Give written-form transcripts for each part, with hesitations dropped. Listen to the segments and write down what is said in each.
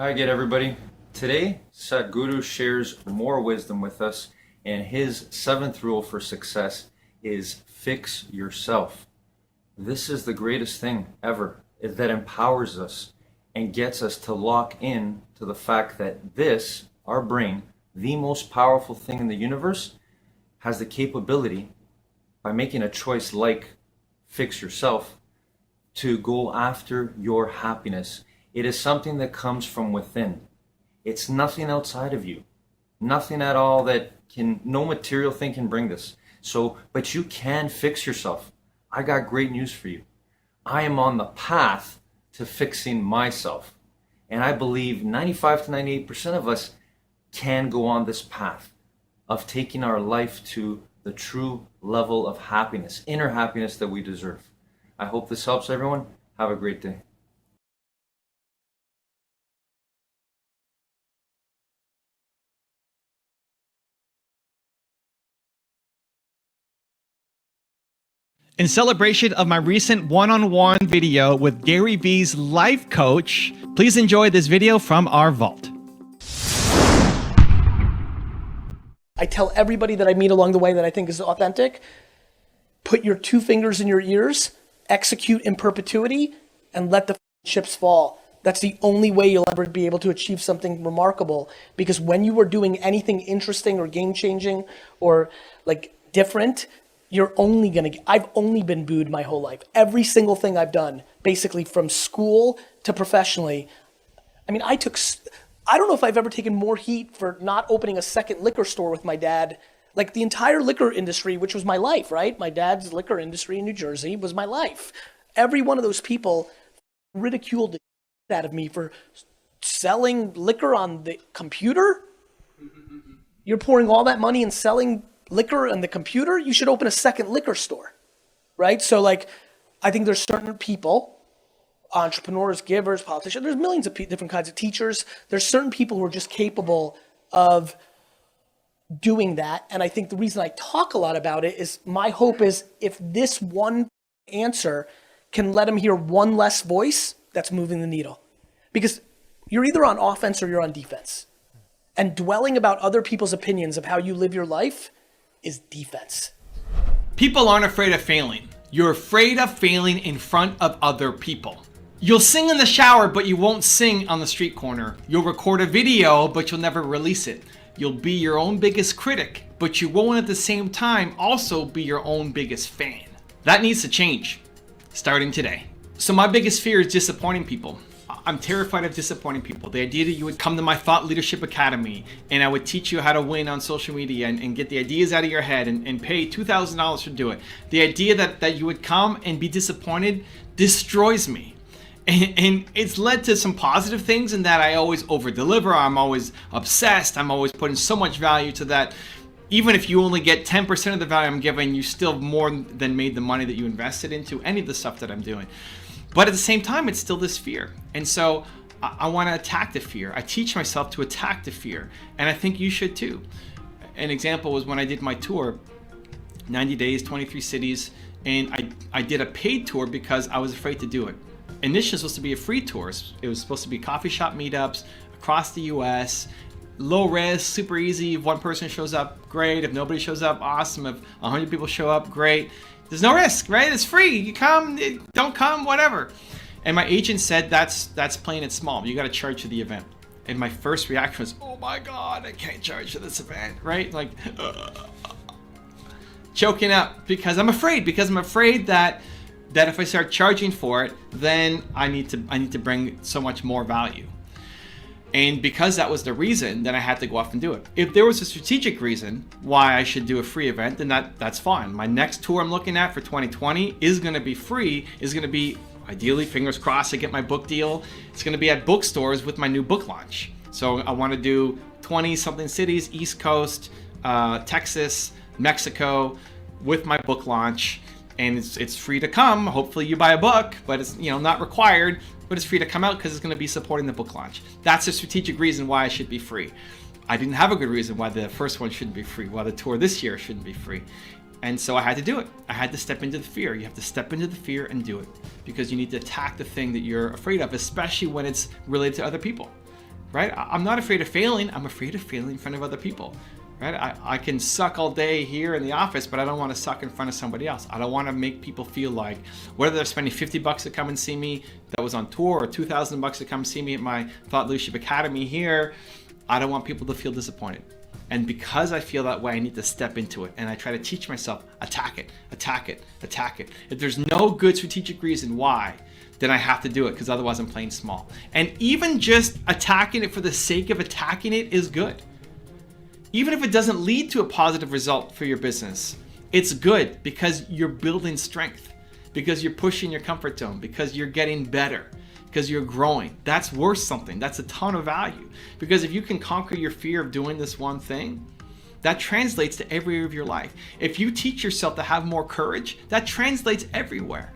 Hi again, everybody. Today, Sadhguru shares more wisdom with us, and his seventh rule for success is fix yourself. This is the greatest thing ever that empowers us and gets us to lock in to the fact that this, our brain, the most powerful thing in the universe, has the capability, by making a choice like fix yourself, to go after your happiness. It is something that comes from within. It's nothing outside of you. Nothing at all no material thing can bring this. But you can fix yourself. I got great news for you. I am on the path to fixing myself. And I believe 95 to 98% of us can go on this path of taking our life to the true level of happiness, inner happiness that we deserve. I hope this helps everyone. Have a great day. In celebration of my recent one-on-one video with Gary Vee's life coach, please enjoy this video from our vault. I tell everybody that I meet along the way that I think is authentic, put your two fingers in your ears, execute in perpetuity, and let the chips fall. That's the only way you'll ever be able to achieve something remarkable. Because when you are doing anything interesting or game-changing or like different, I've only been booed my whole life. Every single thing I've done, basically from school to professionally. I mean, I don't know if I've ever taken more heat for not opening a second liquor store with my dad. Like the entire liquor industry, which was my life, right? My dad's liquor industry in New Jersey was my life. Every one of those people ridiculed the shit out of me for selling liquor on the computer. You're pouring all that money and selling liquor on the computer, you should open a second liquor store, right? So like, I think there's certain people, entrepreneurs, givers, politicians, there's millions of different kinds of teachers. There's certain people who are just capable of doing that. And I think the reason I talk a lot about it is my hope is if this one answer can let them hear one less voice, that's moving the needle. Because you're either on offense or you're on defense. And dwelling about other people's opinions of how you live your life is defense. People aren't afraid of failing. You're afraid of failing in front of other people. You'll sing in the shower, but you won't sing on the street corner. You'll record a video, but you'll never release it. You'll be your own biggest critic, but you won't at the same time also be your own biggest fan. That needs to change, starting today. So my biggest fear is disappointing people. I'm terrified of disappointing people. The idea that you would come to my Thought Leadership Academy and I would teach you how to win on social media and get the ideas out of your head and pay $2,000 to do it. The idea that you would come and be disappointed destroys me. And it's led to some positive things in that I always over-deliver. I'm always obsessed. I'm always putting so much value to that. Even if you only get 10% of the value I'm giving, you still more than made the money that you invested into any of the stuff that I'm doing. But at the same time, it's still this fear. And so I want to attack the fear. I teach myself to attack the fear. And I think you should too. An example was when I did my tour, 90 days, 23 cities, and I did a paid tour because I was afraid to do it. Initially, it was supposed to be a free tour. It was supposed to be coffee shop meetups across the US, low risk, super easy. If one person shows up, great. If nobody shows up, awesome. If 100 people show up, great. There's no risk, right? It's free. You come, don't come, whatever. And my agent said that's playing it small. You got to charge for the event. And my first reaction was, oh my God, I can't charge for this event, right? Like, choking up because I'm afraid that if I start charging for it, then I need to bring so much more value. And because that was the reason, then I had to go off and do it. If there was a strategic reason why I should do a free event, then that's fine. My next tour I'm looking at for 2020 is going to be free, is going to be, ideally, fingers crossed, I get my book deal. It's going to be at bookstores with my new book launch. So I want to do 20-something cities, East Coast, Texas, Mexico, with my book launch. And it's free to come. Hopefully you buy a book, but it's not required. But it's free to come out because it's going to be supporting the book launch. That's a strategic reason why I should be free. I didn't have a good reason why the first one shouldn't be free, why the tour this year shouldn't be free. And so I had to do it. I had to step into the fear. You have to step into the fear and do it because you need to attack the thing that you're afraid of, especially when it's related to other people. right? I'm not afraid of failing. I'm afraid of failing in front of other people, right? I can suck all day here in the office, but I don't want to suck in front of somebody else. I don't want to make people feel like, whether they're spending $50 to come and see me that was on tour, or $2,000 to come see me at my Thought Leadership Academy here, I don't want people to feel disappointed. And because I feel that way, I need to step into it. And I try to teach myself, attack it, attack it, attack it. If there's no good strategic reason why, then I have to do it, because otherwise I'm playing small. And even just attacking it for the sake of attacking it is good. Even if it doesn't lead to a positive result for your business, it's good, because you're building strength, because you're pushing your comfort zone, because you're getting better, because you're growing. That's worth something. That's a ton of value. Because if you can conquer your fear of doing this one thing, that translates to every area of your life. If you teach yourself to have more courage, that translates everywhere.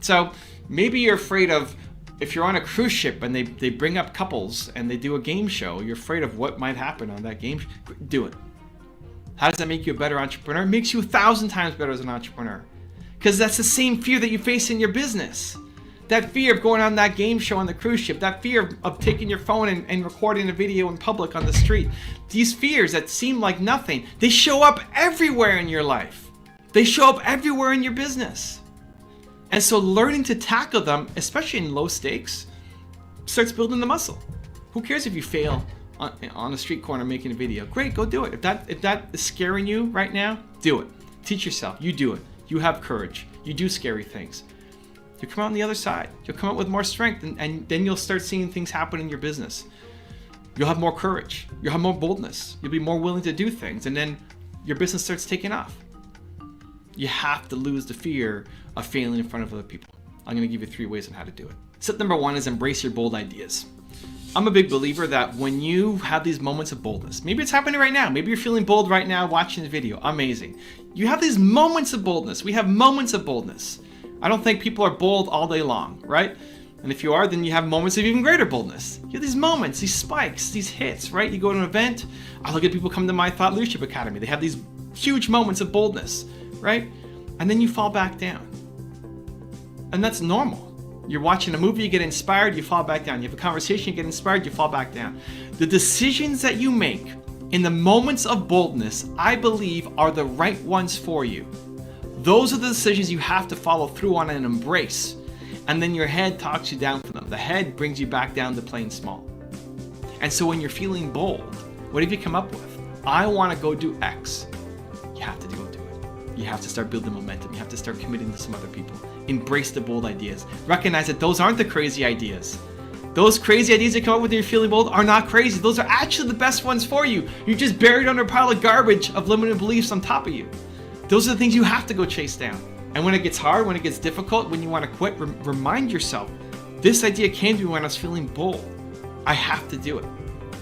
So maybe you're afraid of, if you're on a cruise ship and they bring up couples and they do a game show, you're afraid of what might happen on that game. Do it. How does that make you a better entrepreneur? It makes you 1,000 times better as an entrepreneur. Because that's the same fear that you face in your business. That fear of going on that game show on the cruise ship, that fear of taking your phone and recording a video in public on the street. These fears that seem like nothing, they show up everywhere in your life. They show up everywhere in your business. And so learning to tackle them, especially in low stakes, starts building the muscle. Who cares if you fail on a street corner making a video? Great, go do it. If that is scaring you right now, do it. Teach yourself. You do it. You have courage. You do scary things. You come out on the other side. You'll come out with more strength, and then you'll start seeing things happen in your business. You'll have more courage. You'll have more boldness. You'll be more willing to do things, and then your business starts taking off. You have to lose the fear of failing in front of other people. I'm going to give you 3 ways on how to do it. Step number 1 is embrace your bold ideas. I'm a big believer that when you have these moments of boldness, maybe it's happening right now, maybe you're feeling bold right now watching the video, amazing. You have these moments of boldness. We have moments of boldness. I don't think people are bold all day long, right? And if you are, then you have moments of even greater boldness. You have these moments, these spikes, these hits, right? You go to an event, I look at people come to my Thought Leadership Academy. They have these huge moments of boldness, right? And then you fall back down. And that's normal. You're watching a movie, you get inspired, you fall back down. You have a conversation, you get inspired, you fall back down. The decisions that you make in the moments of boldness, I believe, are the right ones for you. Those are the decisions you have to follow through on and embrace. And then your head talks you down from them. The head brings you back down to playing small. And so when you're feeling bold, what have you come up with? I want to go do X. You have to go do it. You have to start building momentum. You have to start committing to some other people. Embrace the bold ideas. Recognize that those aren't the crazy ideas. Those crazy ideas that come up with when you're feeling bold are not crazy. Those are actually the best ones for you. You're just buried under a pile of garbage of limited beliefs on top of you. Those are the things you have to go chase down. And when it gets hard, when it gets difficult, when you want to quit, remind yourself, this idea came to me when I was feeling bold. I have to do it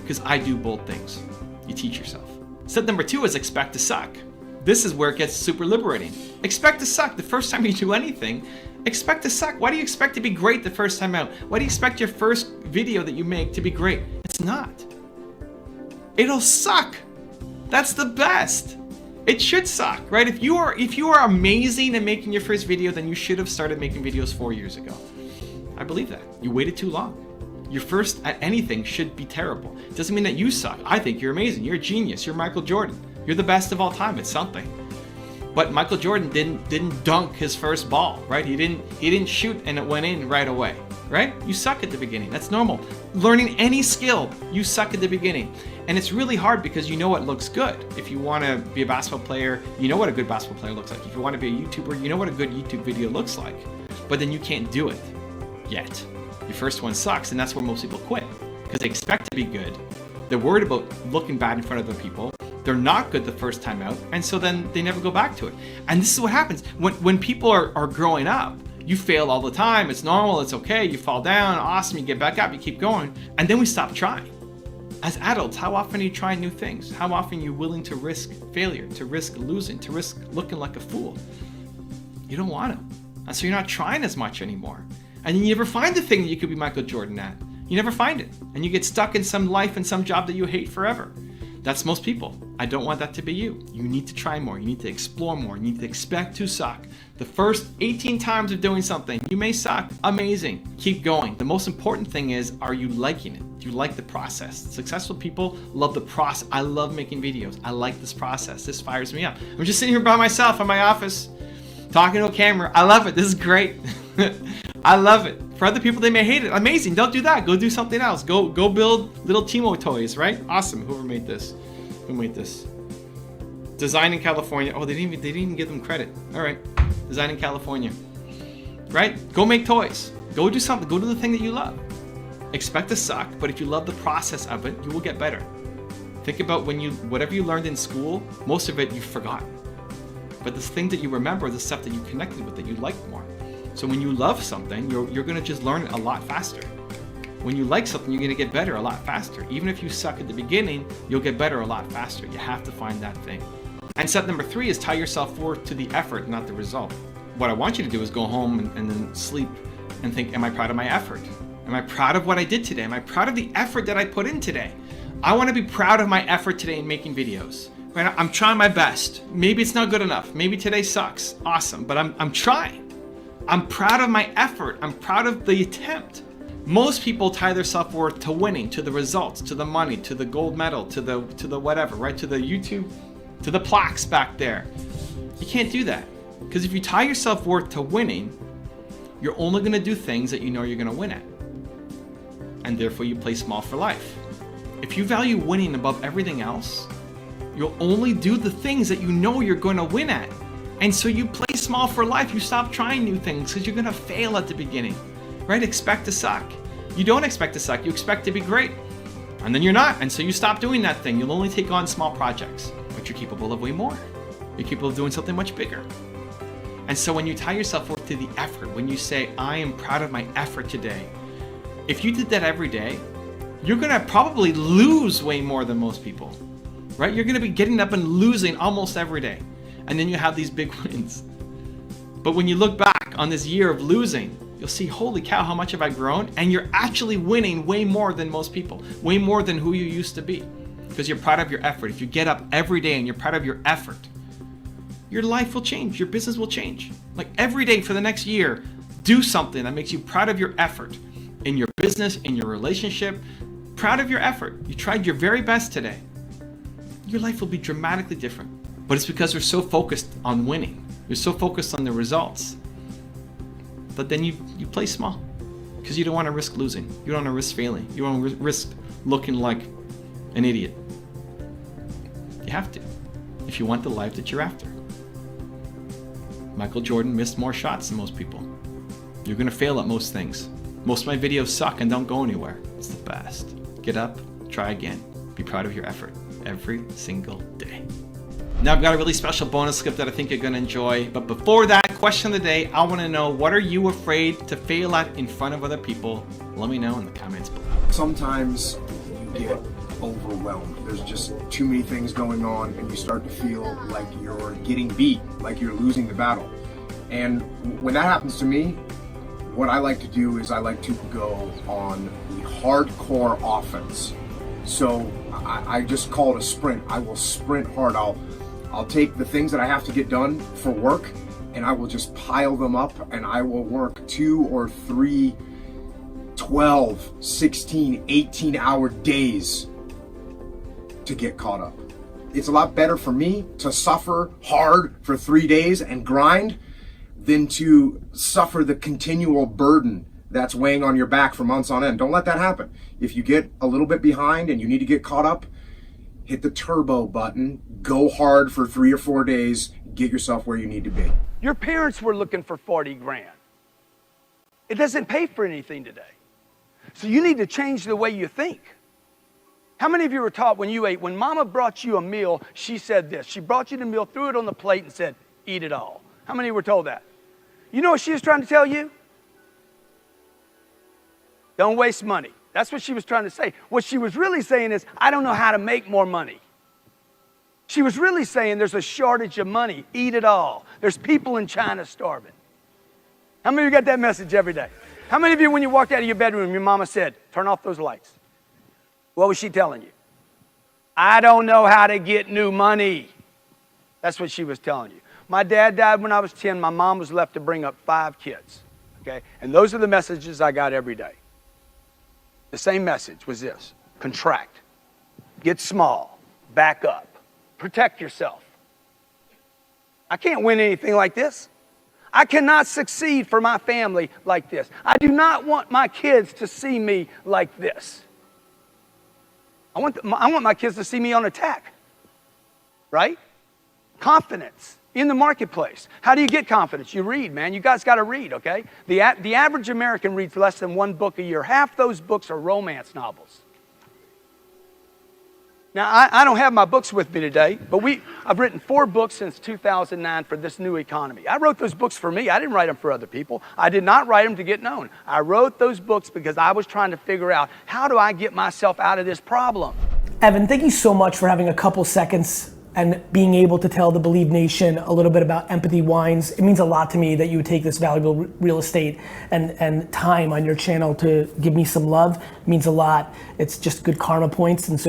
because I do bold things. You teach yourself. Step number 2 is expect to suck. This is where it gets super liberating. Expect to suck. The first time you do anything, expect to suck. Why do you expect to be great the first time out? Why do you expect your first video that you make to be great? It's not. It'll suck. That's the best. It should suck, right? If you are amazing at making your first video, then you should have started making videos 4 years ago. I believe that. You waited too long. Your first at anything should be terrible. It doesn't mean that you suck. I think you're amazing. You're a genius. You're Michael Jordan. You're the best of all time. It's something. But Michael Jordan didn't dunk his first ball, right? He didn't shoot and it went in right away, right? You suck at the beginning. That's normal. Learning any skill, you suck at the beginning. And it's really hard because you know what looks good. If you want to be a basketball player, you know what a good basketball player looks like. If you want to be a YouTuber, you know what a good YouTube video looks like. But then you can't do it yet. Your first one sucks, and that's where most people quit because they expect to be good. They're worried about looking bad in front of other people. They're not good the first time out, and so then they never go back to it. And this is what happens when people are growing up. You fail all the time. It's normal. It's okay. You fall down. Awesome. You get back up. You keep going. And then we stop trying. As adults, how often are you trying new things? How often are you willing to risk failure, to risk losing, to risk looking like a fool? You don't want to. And so you're not trying as much anymore. And you never find the thing that you could be Michael Jordan at. You never find it. And you get stuck in some life and some job that you hate forever. That's most people. I don't want that to be you. You need to try more. You need to explore more. You need to expect to suck. The first 18 times of doing something, you may suck. Amazing. Keep going. The most important thing is, are you liking it? Do you like the process? Successful people love the process. I love making videos. I like this process. This fires me up. I'm just sitting here by myself in my office, talking to a camera. I love it. This is great. I love it. For other people, they may hate it. Amazing. Don't do that. Go do something else. Go build little Timo toys, right? Awesome. Whoever made this. Who made this? Design in California. Oh, they didn't even give them credit. All right. Design in California. Right? Go make toys. Go do something. Go do the thing that you love. Expect to suck, but if you love the process of it, you will get better. Think about whatever you learned in school, most of it you forgot. But the thing that you remember is the stuff that you connected with, that you liked more. So when you love something, you're gonna just learn it a lot faster. When you like something, you're gonna get better a lot faster. Even if you suck at the beginning, you'll get better a lot faster. You have to find that thing. And step number 3 is tie your self-worth to the effort, not the result. What I want you to do is go home and then sleep and think, am I proud of my effort? Am I proud of what I did today? Am I proud of the effort that I put in today? I wanna be proud of my effort today in making videos. Right? I'm trying my best. Maybe it's not good enough. Maybe today sucks. Awesome, but I'm trying. I'm proud of my effort. I'm proud of the attempt. Most people tie their self-worth to winning, to the results, to the money, to the gold medal, to the whatever, right? To the YouTube, to the plaques back there. You can't do that. Because if you tie your self-worth to winning, you're only gonna do things that you know you're gonna win at. And therefore you play small for life. If you value winning above everything else, you'll only do the things that you know you're gonna win at. And so you play small for life. You stop trying new things because you're gonna fail at the beginning, right? Expect to suck. You don't expect to suck, you expect to be great. And then you're not, and so you stop doing that thing. You'll only take on small projects, but you're capable of way more. You're capable of doing something much bigger. And so when you tie yourself worth to the effort, when you say, I am proud of my effort today, if you did that every day, you're gonna probably lose way more than most people, right? You're gonna be getting up and losing almost every day. And then you have these big wins. But when you look back on this year of losing, you'll see, holy cow, how much have I grown? And you're actually winning way more than most people, way more than who you used to be, because you're proud of your effort. If you get up every day and you're proud of your effort, your life will change, your business will change. Like every day for the next year, do something that makes you proud of your effort in your business, in your relationship, proud of your effort. You tried your very best today. Your life will be dramatically different. But it's because you're so focused on winning. You're so focused on the results. But then you play small because you don't want to risk losing. You don't want to risk failing. You don't want to risk looking like an idiot. You have to if you want the life that you're after. Michael Jordan missed more shots than most people. You're going to fail at most things. Most of my videos suck and don't go anywhere. It's the best. Get up, try again. Be proud of your effort every single day. Now I've got a really special bonus clip that I think you're gonna enjoy. But before that, question of the day, I wanna know, what are you afraid to fail at in front of other people? Let me know in the comments below. Sometimes you get overwhelmed. There's just too many things going on and you start to feel like you're getting beat, like you're losing the battle. And when that happens to me, what I like to do is I like to go on the hardcore offense. So I just call it a sprint. I will sprint hard. I'll take the things that I have to get done for work and I will just pile them up and I will work 2 or 3, 12, 16, 18 hour days to get caught up. It's a lot better for me to suffer hard for 3 days and grind than to suffer the continual burden that's weighing on your back for months on end. Don't let that happen. If you get a little bit behind and you need to get caught up, hit the turbo button, go hard for 3 or 4 days, get yourself where you need to be. Your parents were looking for 40 grand. It doesn't pay for anything today. So you need to change the way you think. How many of you were taught when you ate, when mama brought you a meal, she said this, she brought you the meal, threw it on the plate and said, eat it all. How many were told that? You know what she was trying to tell you? Don't waste money. That's what she was trying to say. What she was really saying is, I don't know how to make more money. She was really saying there's a shortage of money. Eat it all. There's people in China starving. How many of you got that message every day? How many of you, when you walked out of your bedroom, your mama said, turn off those lights? What was she telling you? I don't know how to get new money. That's what she was telling you. My dad died when I was 10. My mom was left to bring up 5 kids. Okay? And those are the messages I got every day. The same message was this: contract, get small, back up, protect yourself. I can't win anything like this. I cannot succeed for my family like this. I do not want my kids to see me like this. I want my kids to see me on attack, right? Confidence in the marketplace. How do you get confidence? You read, man. You guys got to read, okay? The average American reads less than 1 book a year. Half those books are romance novels. Now, I don't have my books with me today, but I've written 4 books since 2009 for this new economy. I wrote those books for me. I didn't write them for other people. I did not write them to get known. I wrote those books because I was trying to figure out, how do I get myself out of this problem? Evan, thank you so much for having a couple seconds and being able to tell the Believe Nation a little bit about Empathy Wines. It means a lot to me that you would take this valuable real estate and time on your channel to give me some love. It means a lot. It's just good karma points, and so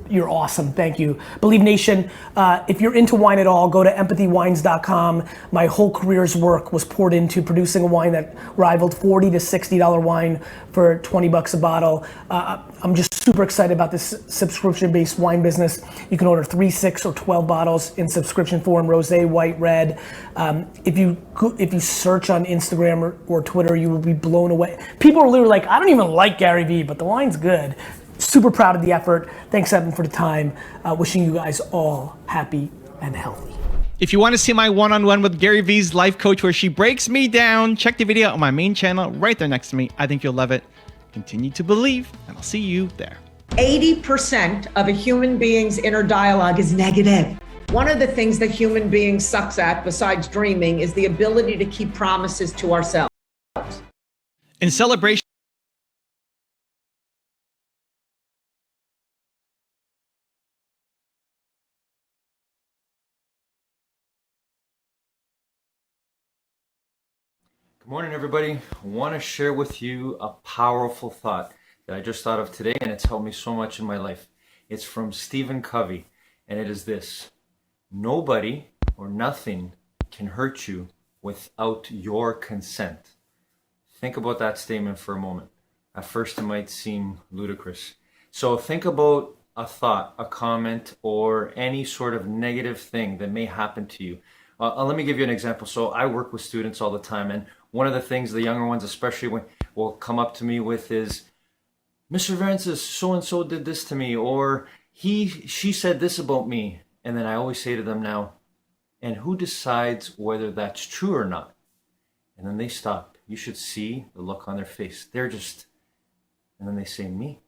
you're awesome. Thank you. Believe Nation, if you're into wine at all, go to empathywines.com. My whole career's work was poured into producing a wine that rivaled $40 to $60 wine for 20 bucks a bottle. I'm just super excited about this subscription-based wine business. You can order 3, 6, or 12 bottles in subscription form: rosé, white, red. If you search on Instagram or Twitter, you will be blown away. People are literally like, I don't even like Gary Vee, but the wine's good. Super proud of the effort. Thanks, Evan, for the time. Wishing you guys all happy and healthy. If you want to see my one-on-one with Gary Vee's life coach where she breaks me down, check the video on my main channel right there next to me. I think you'll love it. Continue to believe, and I'll see you there. 80% of a human being's inner dialogue is negative. One of the things that human beings sucks at, besides dreaming, is the ability to keep promises to ourselves. In celebration Good morning, everybody. I want to share with you a powerful thought that I just thought of today, and it's helped me so much in my life. It's from Stephen Covey, and it is this: nobody or nothing can hurt you without your consent. Think about that statement for a moment. At first, it might seem ludicrous. So think about a thought, a comment, or any sort of negative thing that may happen to you. Let me give you an example. So I work with students all the time, and one of the things the younger ones especially will come up to me with is, Mr. Francis, so-and-so did this to me, or she said this about me. And then I always say to them now, and who decides whether that's true or not? And then they stop. You should see the look on their face. And then they say, me?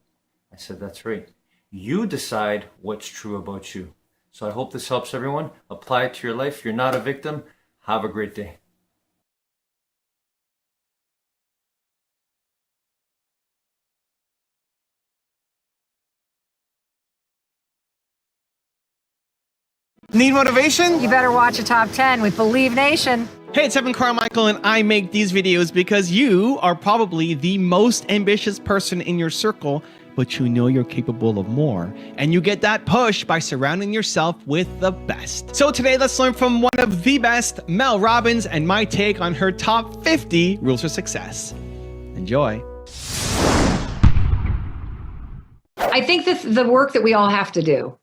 I said, that's right. You decide what's true about you. So I hope this helps everyone. Apply it to your life. You're not a victim. Have a great day. Need motivation? You better watch a top 10 with Believe Nation. Hey, it's Evan Carmichael, and I make these videos because you are probably the most ambitious person in your circle, but you know you're capable of more. And you get that push by surrounding yourself with the best. So today, let's learn from one of the best, Mel Robbins, and my take on her top 50 rules for success. Enjoy. I think that the work that we all have to do,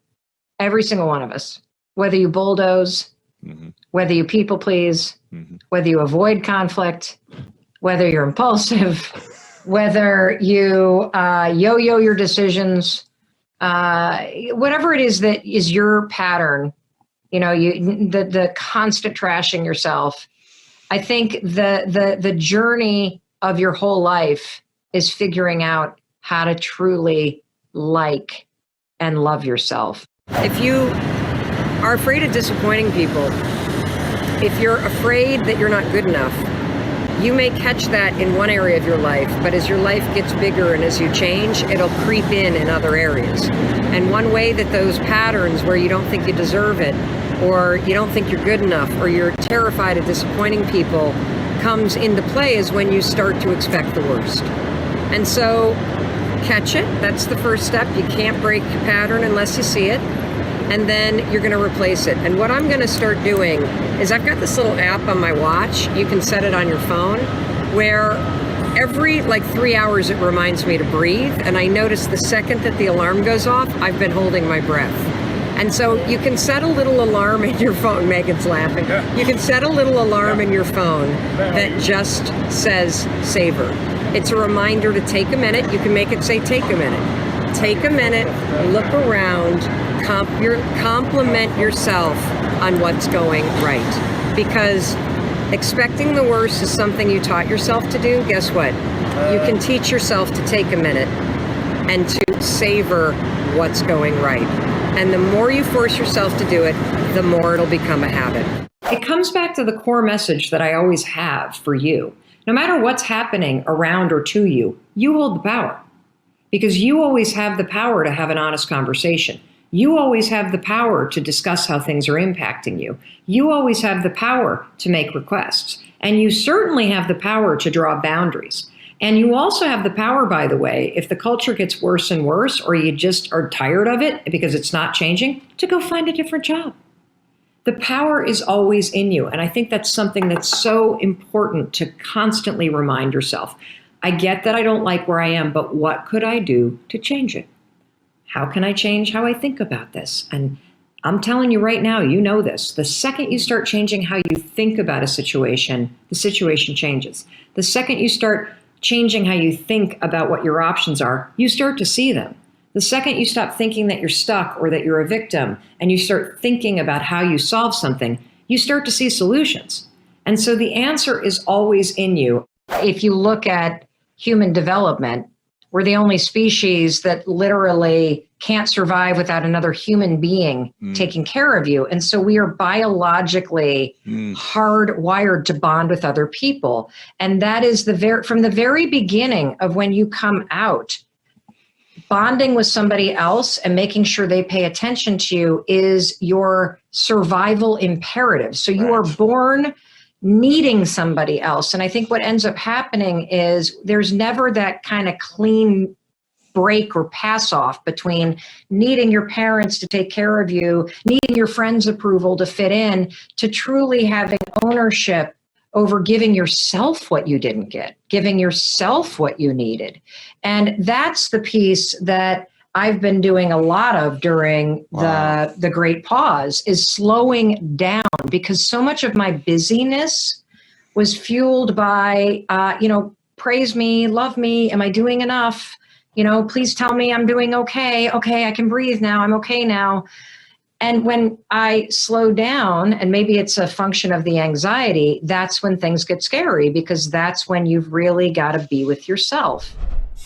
every single one of us, whether you bulldoze, whether you people please, whether you avoid conflict, whether you're impulsive, whether you yo-yo your decisions, whatever it is that is your pattern, the constant trashing yourself. I think the journey of your whole life is figuring out how to truly like and love yourself. If you are afraid of disappointing people, if you're afraid that you're not good enough, you may catch that in one area of your life, but as your life gets bigger and as you change, it'll creep in other areas. And one way that those patterns where you don't think you deserve it, or you don't think you're good enough, or you're terrified of disappointing people comes into play is when you start to expect the worst. And so catch it. That's the first step. You can't break your pattern unless you see it. And then you're going to replace it. And what I'm going to start doing is I've got this little app on my watch. You can set it on your phone where every 3 hours it reminds me to breathe. And I notice the second that the alarm goes off, I've been holding my breath. And so you can set a little alarm in your phone. Megan's laughing. You can set a little alarm in your phone that just says savor. It's a reminder to take a minute. You can make it say take a minute. Take a minute, look around, compliment yourself on what's going right. Because expecting the worst is something you taught yourself to do. Guess what? You can teach yourself to take a minute and to savor what's going right. And the more you force yourself to do it, the more it'll become a habit. It comes back to the core message that I always have for you. No matter what's happening around or to you, you hold the power. Because you always have the power to have an honest conversation. You always have the power to discuss how things are impacting you. You always have the power to make requests. And you certainly have the power to draw boundaries. And you also have the power, by the way, if the culture gets worse and worse, or you just are tired of it because it's not changing, to go find a different job. The power is always in you. And I think that's something that's so important to constantly remind yourself. I get that I don't like where I am, but what could I do to change it? How can I change how I think about this? And I'm telling you right now, you know this. The second you start changing how you think about a situation, the situation changes. The second you start changing how you think about what your options are, you start to see them. The second you stop thinking that you're stuck or that you're a victim and you start thinking about how you solve something, you start to see solutions. And so the answer is always in you. If you look at human development, we're the only species that literally can't survive without another human being taking care of you. And so we are biologically hardwired to bond with other people. And that is from the very beginning of when you come out, bonding with somebody else and making sure they pay attention to you is your survival imperative. So you are born needing somebody else. And I think what ends up happening is there's never that kind of clean break or pass off between needing your parents to take care of you, needing your friends' approval to fit in, to truly having ownership over giving yourself what you didn't get, giving yourself what you needed. And that's the piece that I've been doing a lot of during the great pause, is slowing down, because so much of my busyness was fueled by, praise me, love me. Am I doing enough? Please tell me I'm doing okay. Okay, I can breathe now. I'm okay now. And when I slow down, and maybe it's a function of the anxiety, that's when things get scary, because that's when you've really got to be with yourself.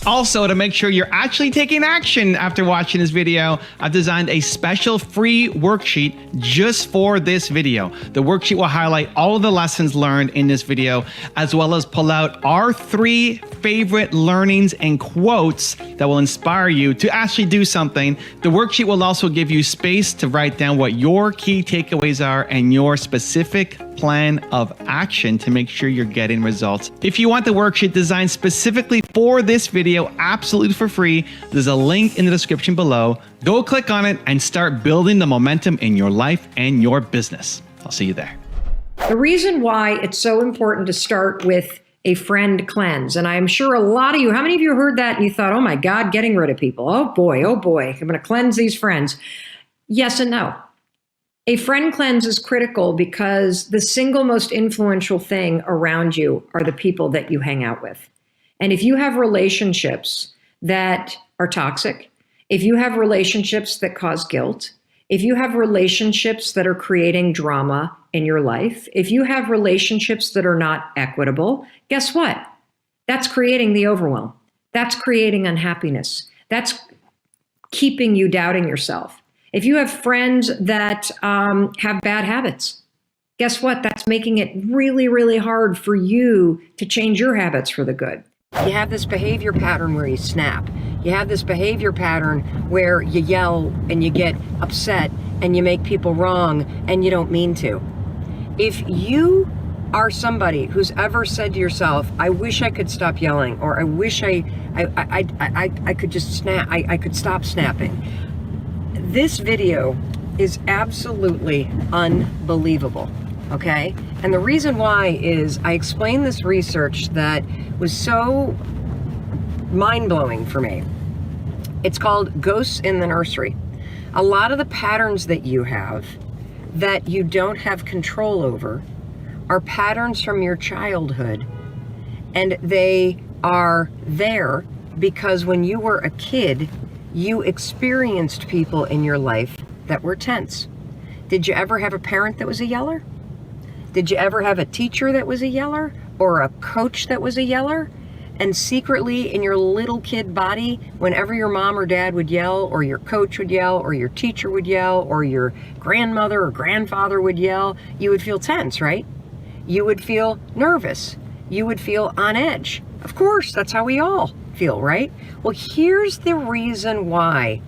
Also, to make sure you're actually taking action after watching this video, I've designed a special free worksheet just for this video. The worksheet will highlight all of the lessons learned in this video, as well as pull out our 3 favorite learnings and quotes that will inspire you to actually do something. The worksheet will also give you space to write down what your key takeaways are and your specific plan of action to make sure you're getting results. If you want the worksheet designed specifically for this video, absolutely for free, there's a link in the description below. Go click on it and start building the momentum in your life and your business. I'll see you there. The reason why it's so important to start with a friend cleanse, and I'm sure a lot of you, how many of you heard that and you thought, oh my God, getting rid of people. Oh boy, I'm going to cleanse these friends. Yes and no. A friend cleanse is critical because the single most influential thing around you are the people that you hang out with. And if you have relationships that are toxic, if you have relationships that cause guilt, if you have relationships that are creating drama in your life, if you have relationships that are not equitable, guess what? That's creating the overwhelm. That's creating unhappiness. That's keeping you doubting yourself. If you have friends that have bad habits, guess what? That's making it really, really hard for you to change your habits for the good. You have this behavior pattern where you snap. You have this behavior pattern where you yell and you get upset and you make people wrong and you don't mean to. If you are somebody who's ever said to yourself, I wish I could stop yelling, or I wish I could just snap, I could stop snapping. This video is absolutely unbelievable, okay? And the reason why is I explained this research that was so mind-blowing for me. It's called Ghosts in the Nursery. A lot of the patterns that you have that you don't have control over are patterns from your childhood, and they are there because when you were a kid, you experienced people in your life that were tense. Did you ever have a parent that was a yeller? Did you ever have a teacher that was a yeller, or a coach that was a yeller? And secretly in your little kid body, whenever your mom or dad would yell, or your coach would yell, or your teacher would yell, or your grandmother or grandfather would yell, you would feel tense, right? You would feel nervous. You would feel on edge. Of course, that's how we all feel, right? Well, here's the reason why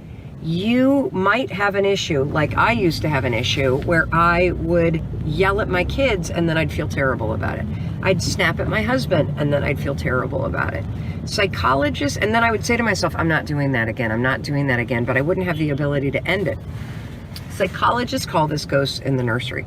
you might have an issue, like I used to have an issue, where I would yell at my kids and then I'd feel terrible about it. I'd snap at my husband and then I'd feel terrible about it. Psychologists, and then I would say to myself, I'm not doing that again, I'm not doing that again, but I wouldn't have the ability to end it. Psychologists call this ghosts in the nursery.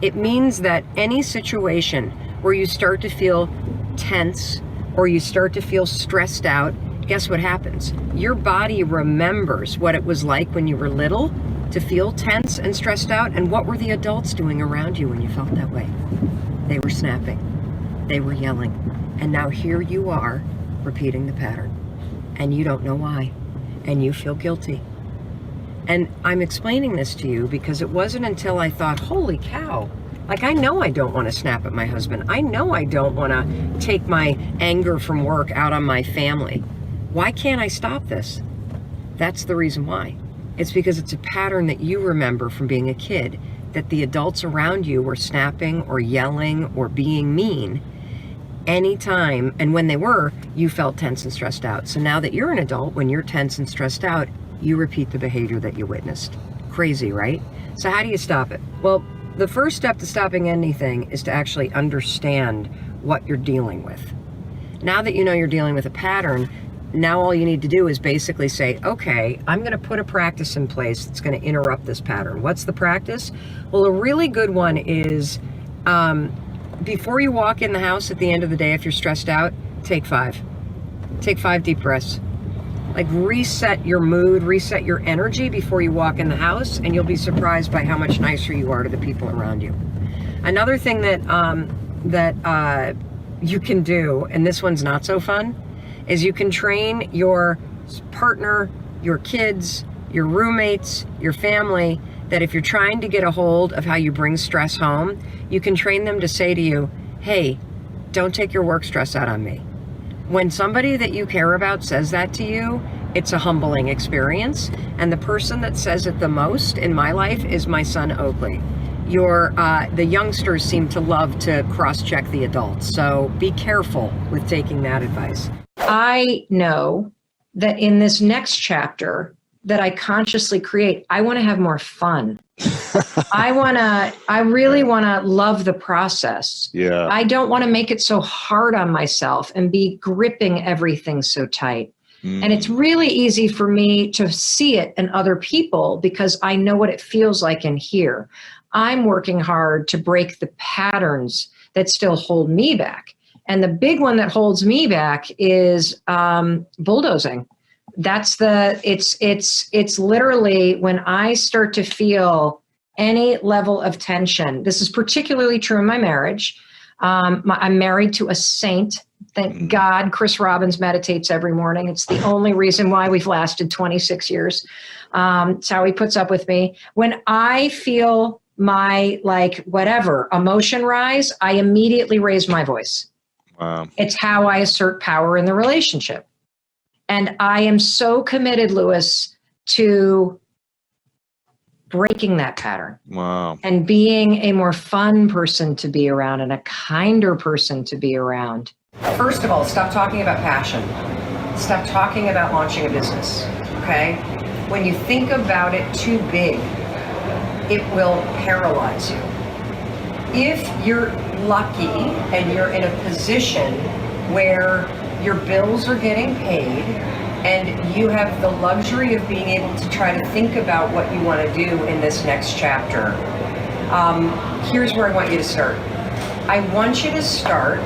It means that any situation where you start to feel tense or you start to feel stressed out, guess what happens? Your body remembers what it was like when you were little to feel tense and stressed out. And what were the adults doing around you when you felt that way? They were snapping. They were yelling. And now here you are repeating the pattern. And you don't know why. And you feel guilty. And I'm explaining this to you because it wasn't until I thought, holy cow, like I know I don't want to snap at my husband. I know I don't want to take my anger from work out on my family. Why can't I stop this? That's the reason why. It's because it's a pattern that you remember from being a kid, that the adults around you were snapping or yelling or being mean anytime, and when they were, you felt tense and stressed out. So now that you're an adult, when you're tense and stressed out, you repeat the behavior that you witnessed. Crazy, right? So how do you stop it? Well, the first step to stopping anything is to actually understand what you're dealing with. Now that you know you're dealing with a pattern, now all you need to do is basically say, okay, I'm going to put a practice in place that's going to interrupt this pattern. What's the practice? Well, a really good one is before you walk in the house at the end of the day, if you're stressed out, take 5. Take 5 deep breaths. Like reset your mood, reset your energy before you walk in the house, and you'll be surprised by how much nicer you are to the people around you. Another thing that you can do, and this one's not so fun, is you can train your partner, your kids, your roommates, your family, that if you're trying to get a hold of how you bring stress home, you can train them to say to you, hey, don't take your work stress out on me. When somebody that you care about says that to you, it's a humbling experience. And the person that says it the most in my life is my son, Oakley. The youngsters seem to love to cross-check the adults. So be careful with taking that advice. I know that in this next chapter that I consciously create, I want to have more fun. I really want to love the process. Yeah. I don't want to make it so hard on myself and be gripping everything so tight. And it's really easy for me to see it in other people because I know what it feels like in here. I'm working hard to break the patterns that still hold me back. And the big one that holds me back is bulldozing. It's literally when I start to feel any level of tension. This is particularly true in my marriage. I'm married to a saint. Thank God Chris Robbins meditates every morning. It's the only reason why we've lasted 26 years. It's how he puts up with me. When I feel my emotion rise, I immediately raise my voice. Wow. It's how I assert power in the relationship. And I am so committed, Lewis, to breaking that pattern. Wow. And being a more fun person to be around and a kinder person to be around. First of all, stop talking about passion. Stop talking about launching a business, okay? When you think about it too big, it will paralyze you. if you're lucky and you're in a position where your bills are getting paid and you have the luxury of being able to try to think about what you want to do in this next chapter, here's where I want you to start. I want you to start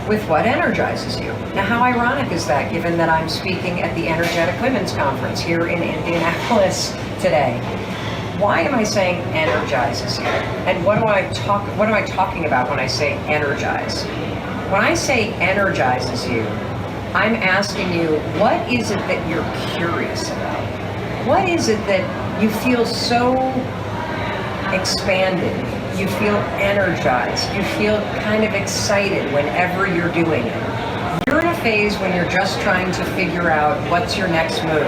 with what energizes you. Now, how ironic is that, given that I'm speaking at the Energetic Women's Conference here in Indianapolis today? Why am I saying energizes you? And what am I talking about when I say energize? When I say energizes you, I'm asking you, what is it that you're curious about? What is it that you feel so expanded? You feel energized. You feel kind of excited whenever you're doing it. You're in a phase when you're just trying to figure out what's your next move,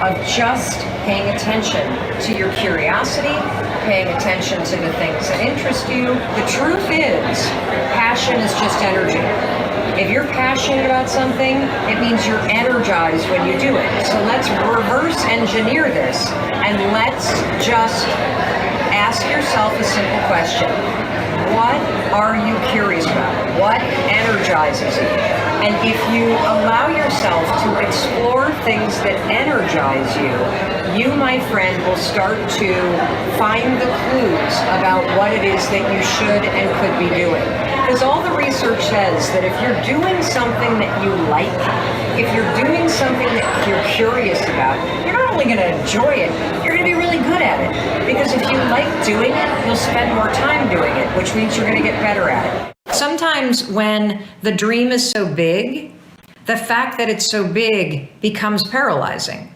of just paying attention to your curiosity, paying attention to the things that interest you. The truth is, passion is just energy. If you're passionate about something, it means you're energized when you do it. So let's reverse engineer this and let's just ask yourself a simple question. What are you curious about? What energizes you? And if you allow yourself to explore things that energize you, you, my friend, will start to find the clues about what it is that you should and could be doing. Because all the research says that if you're doing something that you like, if you're doing something that you're curious about, you're not only going to enjoy it, you're going to be really good at it. Because if you like doing it, you'll spend more time doing it, which means you're going to get better at it. Sometimes when the dream is so big, the fact that it's so big becomes paralyzing.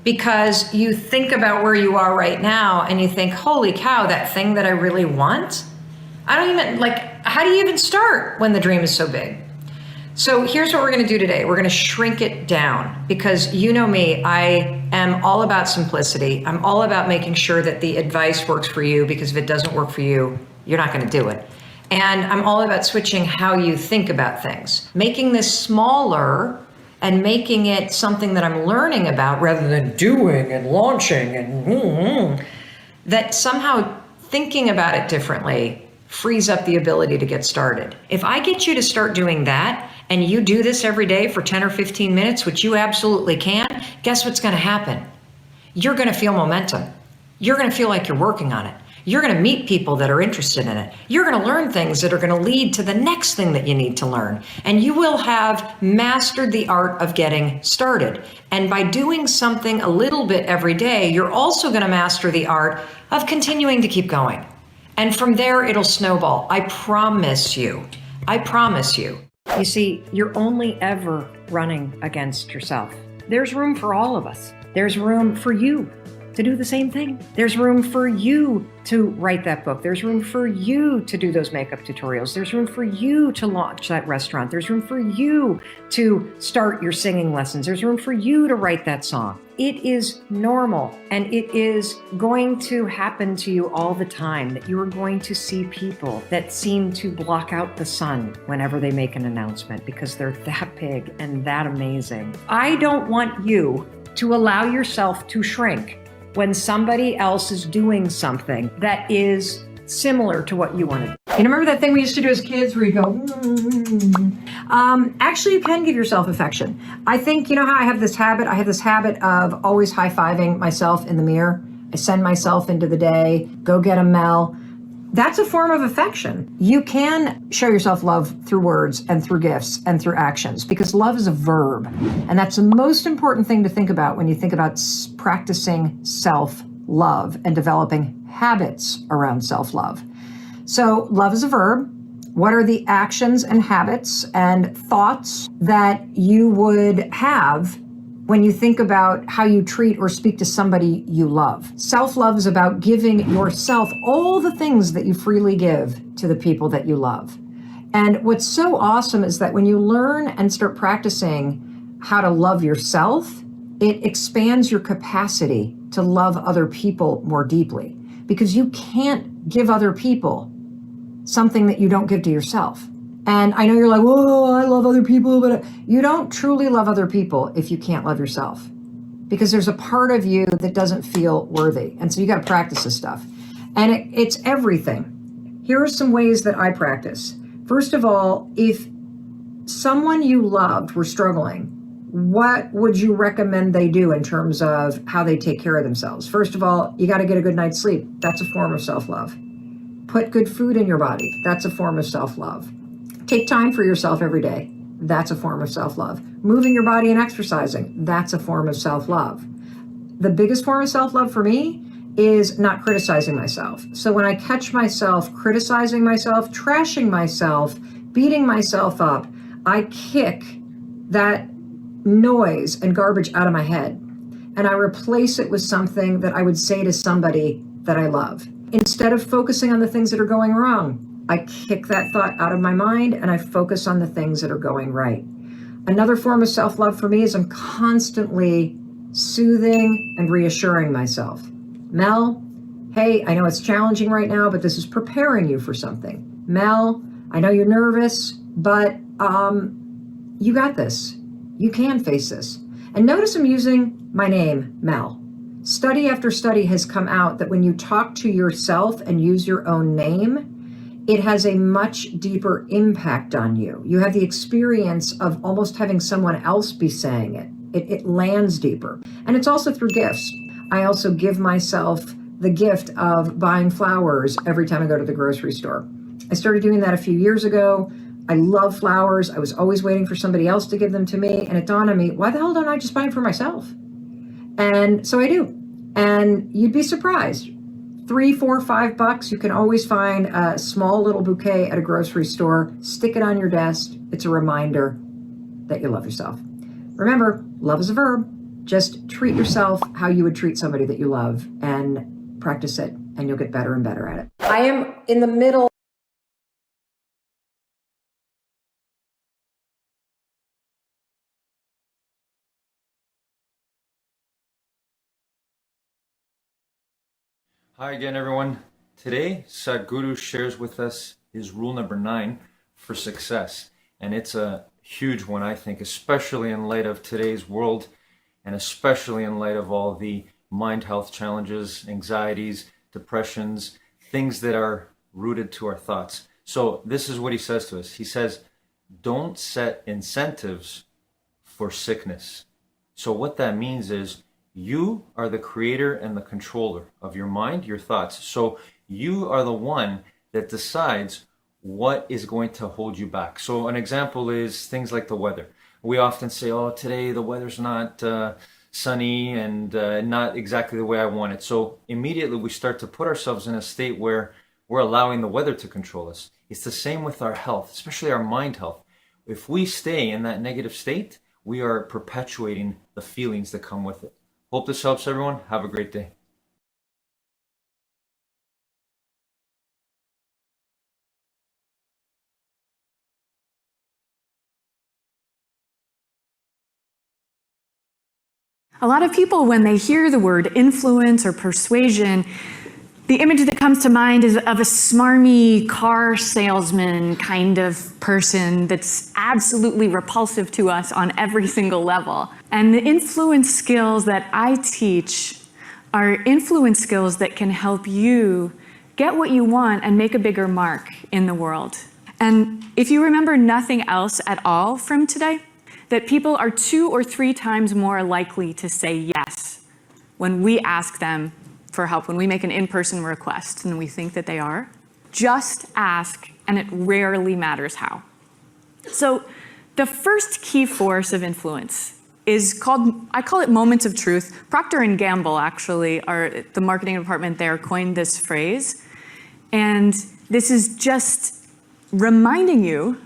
Because you think about where you are right now and you think, holy cow, that thing that I really want? How do you even start when the dream is so big? So here's what we're going to do today. We're going to shrink it down, because you know me, I am all about simplicity. I'm all about making sure that the advice works for you, because if it doesn't work for you, you're not going to do it. And I'm all about switching how you think about things, making this smaller and making it something that I'm learning about rather than doing and launching and that somehow thinking about it differently frees up the ability to get started. If I get you to start doing that and you do this every day for 10 or 15 minutes, which you absolutely can, guess what's going to happen? You're going to feel momentum. You're going to feel like you're working on it. You're going to meet people that are interested in it. You're going to learn things that are going to lead to the next thing that you need to learn. And you will have mastered the art of getting started. And by doing something a little bit every day, you're also going to master the art of continuing to keep going. And from there, it'll snowball. I promise you. I promise you. You see, you're only ever running against yourself. There's room for all of us. There's room for you to do the same thing. There's room for you to write that book. There's room for you to do those makeup tutorials. There's room for you to launch that restaurant. There's room for you to start your singing lessons. There's room for you to write that song. It is normal, and it is going to happen to you all the time that you are going to see people that seem to block out the sun whenever they make an announcement, because they're that big and that amazing. I don't want you to allow yourself to shrink when somebody else is doing something that is similar to what you want to do. You remember that thing we used to do as kids where you go, actually, you can give yourself affection. I think, you know how I have this habit of always high-fiving myself in the mirror. I send myself into the day, go get a Mel. That's a form of affection. You can show yourself love through words and through gifts and through actions, because love is a verb. And that's the most important thing to think about when you think about practicing self-love and developing habits around self-love. So love is a verb. What are the actions and habits and thoughts that you would have when you think about how you treat or speak to somebody you love? Self-love is about giving yourself all the things that you freely give to the people that you love. And what's so awesome is that when you learn and start practicing how to love yourself, it expands your capacity to love other people more deeply, because you can't give other people something that you don't give to yourself. And I know you're like, whoa, I love other people, but you don't truly love other people if you can't love yourself, because there's a part of you that doesn't feel worthy. And so you got to practice this stuff. And it's everything. Here are some ways that I practice. First of all, if someone you loved were struggling, what would you recommend they do in terms of how they take care of themselves? First of all, you got to get a good night's sleep. That's a form of self-love. Put good food in your body. That's a form of self-love. Take time for yourself every day. That's a form of self-love. Moving your body and exercising. That's a form of self-love. The biggest form of self-love for me is not criticizing myself. So when I catch myself criticizing myself, trashing myself, beating myself up, I kick that noise and garbage out of my head, and I replace it with something that I would say to somebody that I love. Instead of focusing on the things that are going wrong, I kick that thought out of my mind and I focus on the things that are going right. Another form of self-love for me is I'm constantly soothing and reassuring myself. Mel, hey, I know it's challenging right now, but this is preparing you for something. Mel, I know you're nervous, but you got this. You can face this. And notice I'm using my name, Mel. Study after study has come out that when you talk to yourself and use your own name, it has a much deeper impact on you. You have the experience of almost having someone else be saying it. It lands deeper. And it's also through gifts. I also give myself the gift of buying flowers every time I go to the grocery store. I started doing that a few years ago. I love flowers. I was always waiting for somebody else to give them to me. And it dawned on me, why the hell don't I just buy them for myself? And so I do. And you'd be surprised. $3, $4, $5, you can always find a small little bouquet at a grocery store. Stick it on your desk. It's a reminder that you love yourself. Remember, love is a verb. Just treat yourself how you would treat somebody that you love and practice it, and you'll get better and better at it. I am in the middle. Hi again, everyone. Today, Sadhguru shares with us his rule number 9 for success. And it's a huge one, I think, especially in light of today's world and especially in light of all the mind health challenges, anxieties, depressions, things that are rooted to our thoughts. So this is what he says to us. He says, don't set incentives for sickness. So what that means is you are the creator and the controller of your mind, your thoughts. So you are the one that decides what is going to hold you back. So an example is things like the weather. We often say, oh, today the weather's not sunny and not exactly the way I want it. So immediately we start to put ourselves in a state where we're allowing the weather to control us. It's the same with our health, especially our mind health. If we stay in that negative state, we are perpetuating the feelings that come with it. Hope this helps everyone. Have a great day. A lot of people, when they hear the word influence or persuasion, the image that comes to mind is of a smarmy car salesman kind of person that's absolutely repulsive to us on every single level. And the influence skills that I teach are influence skills that can help you get what you want and make a bigger mark in the world. And if you remember nothing else at all from today, that people are 2 or 3 times more likely to say yes when we ask them for help, when we make an in-person request than we think that they are. Just ask, and it rarely matters how. So the first key force of influence is called, I call it moments of truth. Procter & Gamble actually, the marketing department there, coined this phrase. And this is just reminding you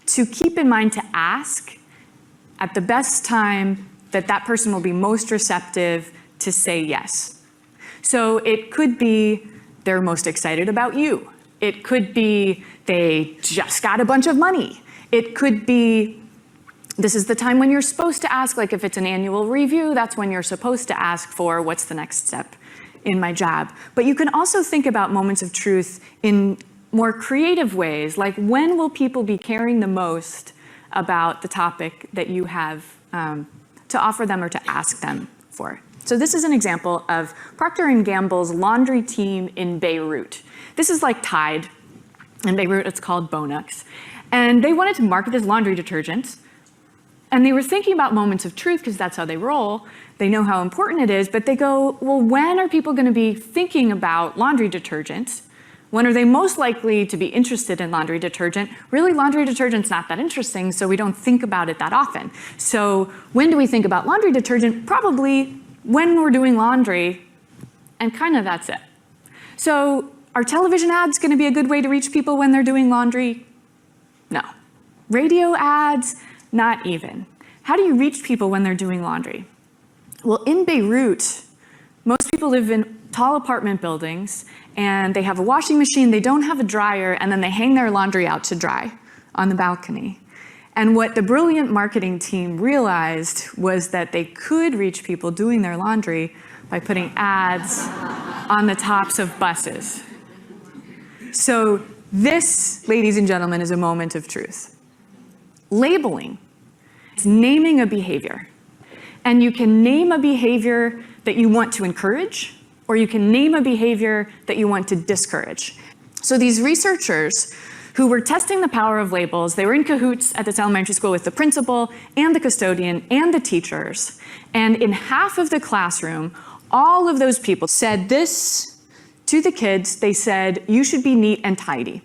to keep in mind to ask at the best time that that person will be most receptive to say yes. So it could be they're most excited about you. It could be they just got a bunch of money. It could be this is the time when you're supposed to ask, like if it's an annual review, that's when you're supposed to ask for what's the next step in my job. But you can also think about moments of truth in more creative ways, like when will people be caring the most about the topic that you have to offer them or to ask them for. So this is an example of Procter & Gamble's laundry team in Beirut. This is like Tide In Beirut, it's called Bonux. And they wanted to market this laundry detergent. And they were thinking about moments of truth because that's how they roll. They know how important it is, but they go, well, when are people going to be thinking about laundry detergent? When are they most likely to be interested in laundry detergent? Really, laundry detergent's not that interesting, so we don't think about it that often. So when do we think about laundry detergent? Probably when we're doing laundry, and kind of that's it. So are television ads going to be a good way to reach people when they're doing laundry? No. Radio ads? Not even. How do you reach people when they're doing laundry? Well, in Beirut, most people live in tall apartment buildings, and they have a washing machine, they don't have a dryer, and then they hang their laundry out to dry on the balcony. And what the brilliant marketing team realized was that they could reach people doing their laundry by putting ads on the tops of buses. So this, ladies and gentlemen, is a moment of truth. Labeling. It's naming a behavior. And you can name a behavior that you want to encourage, or you can name a behavior that you want to discourage. So these researchers who were testing the power of labels, they were in cahoots at this elementary school with the principal and the custodian and the teachers. And in half of the classroom, all of those people said this to the kids. They said, you should be neat and tidy.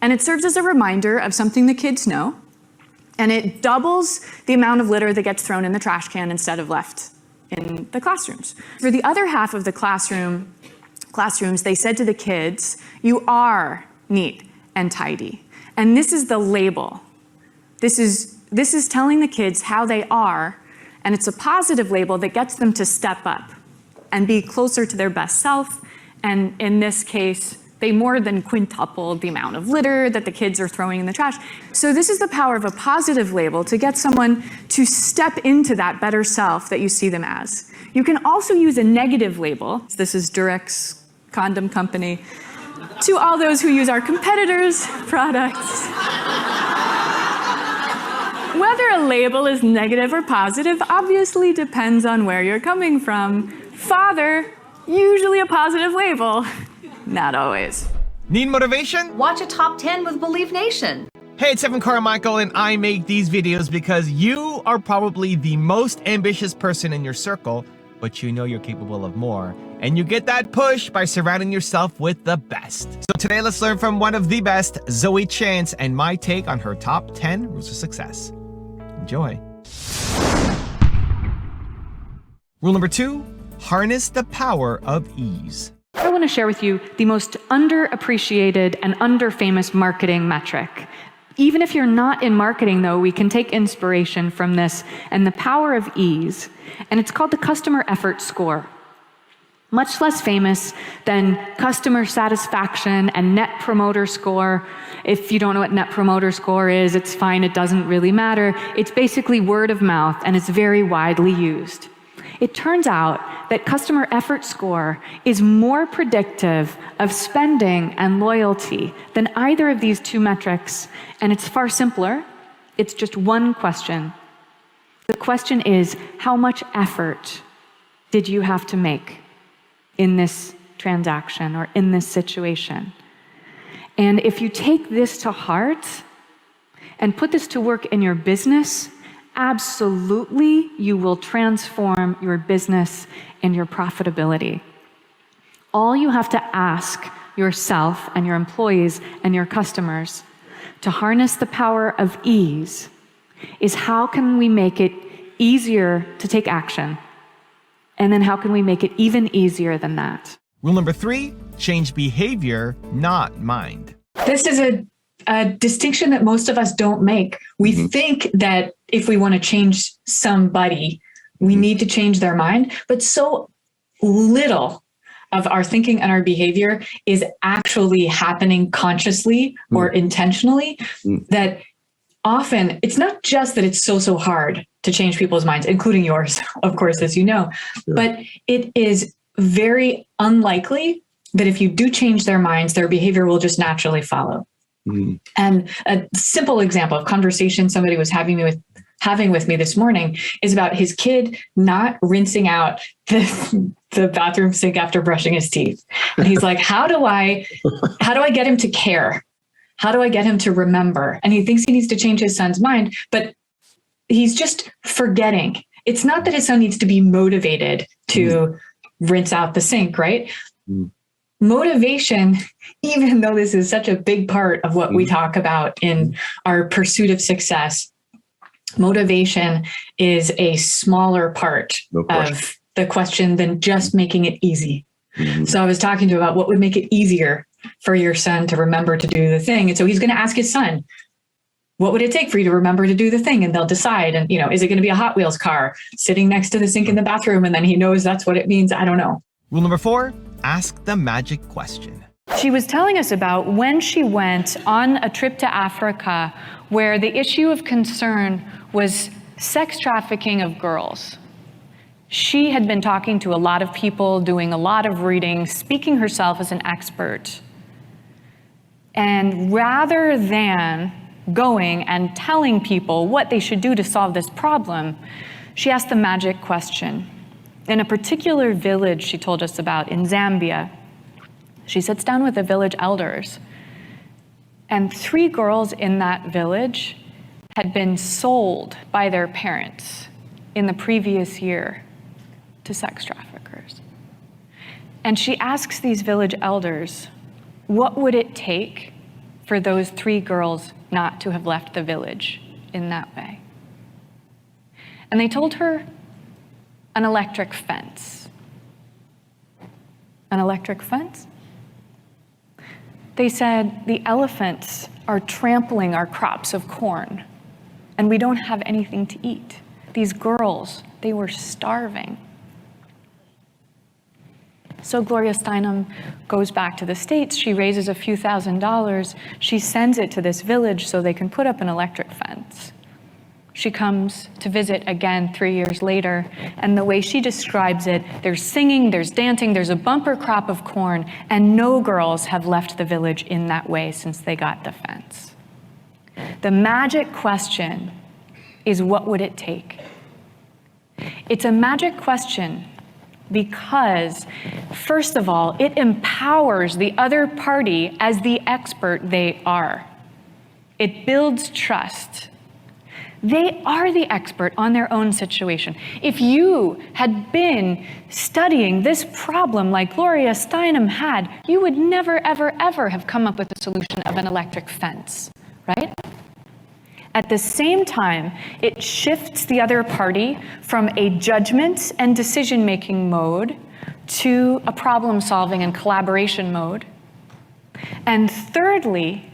And it serves as a reminder of something the kids know. And it doubles the amount of litter that gets thrown in the trash can instead of left in the classrooms. For the other half of the classrooms, they said to the kids, you are neat and tidy. And this is the label. This is telling the kids how they are, and it's a positive label that gets them to step up and be closer to their best self. And in this case, they more than quintupled the amount of litter that the kids are throwing in the trash. So this is the power of a positive label to get someone to step into that better self that you see them as. You can also use a negative label. This is Durex Condom Company. To all those who use our competitors' products. Whether a label is negative or positive obviously depends on where you're coming from. Father, usually a positive label. Not always. Need motivation? Watch a top 10 with Believe Nation. Hey, it's Evan Carmichael, and I make these videos because you are probably the most ambitious person in your circle, but you know you're capable of more. And you get that push by surrounding yourself with the best. So today, let's learn from one of the best, Zoe Chance, and my take on her top 10 rules of success. Enjoy. Rule number 2, harness the power of ease. I want to share with you the most underappreciated and under-famous marketing metric. Even if you're not in marketing, though, we can take inspiration from this and the power of ease. And it's called the customer effort score. Much less famous than customer satisfaction and net promoter score. If you don't know what net promoter score is, it's fine, it doesn't really matter. It's basically word of mouth, and it's very widely used. It turns out that customer effort score is more predictive of spending and loyalty than either of these two metrics, and it's far simpler. It's just one question. The question is, how much effort did you have to make in this transaction or in this situation? And if you take this to heart and put this to work in your business, absolutely, you will transform your business and your profitability. All you have to ask yourself and your employees and your customers to harness the power of ease is how can we make it easier to take action? And then how can we make it even easier than that? Rule number 3, change behavior, not mind. This is a distinction that most of us don't make. We think that if we want to change somebody, we need to change their mind, but so little of our thinking and our behavior is actually happening consciously or intentionally that often it's not just that it's so hard to change people's minds, including yours, of course, as you know, but it is very unlikely that if you do change their minds, their behavior will just naturally follow. And a simple example of conversation somebody was having with me this morning is about his kid not rinsing out the bathroom sink after brushing his teeth. And he's like, how do I get him to care? How do I get him to remember? And he thinks he needs to change his son's mind, but he's just forgetting. It's not that his son needs to be motivated to rinse out the sink, right? Motivation, even though this is such a big part of what we talk about in our pursuit of success, motivation is a smaller part of the question than just making it easy. So I was talking to him about what would make it easier for your son to remember to do the thing. And so he's going to ask his son, what would it take for you to remember to do the thing? And they'll decide. And, you know, is it going to be a Hot Wheels car sitting next to the sink in the bathroom? And then he knows that's what it means. I don't know. Rule number 4, ask the magic question. She was telling us about when she went on a trip to Africa where the issue of concern was sex trafficking of girls. She had been talking to a lot of people, doing a lot of reading, speaking herself as an expert. And rather than going and telling people what they should do to solve this problem, she asked the magic question. In a particular village she told us about in Zambia, she sits down with the village elders, and 3 girls in that village had been sold by their parents in the previous year to sex traffickers. And she asks these village elders, what would it take for those 3 girls not to have left the village in that way? And they told her an electric fence. An electric fence? They said, the elephants are trampling our crops of corn, and we don't have anything to eat. These girls, they were starving. So Gloria Steinem goes back to the States. She raises a few $1,000s. She sends it to this village so they can put up an electric fence. She comes to visit again 3 years later, and the way she describes it, there's singing, there's dancing, there's a bumper crop of corn, and no girls have left the village in that way since they got the fence. The magic question is, what would it take? It's a magic question because, first of all, it empowers the other party as the expert they are. It builds trust. They are the expert on their own situation. If you had been studying this problem like Gloria Steinem had, you would never, ever, ever have come up with the solution of an electric fence, right? At the same time, it shifts the other party from a judgment and decision-making mode to a problem-solving and collaboration mode. And thirdly,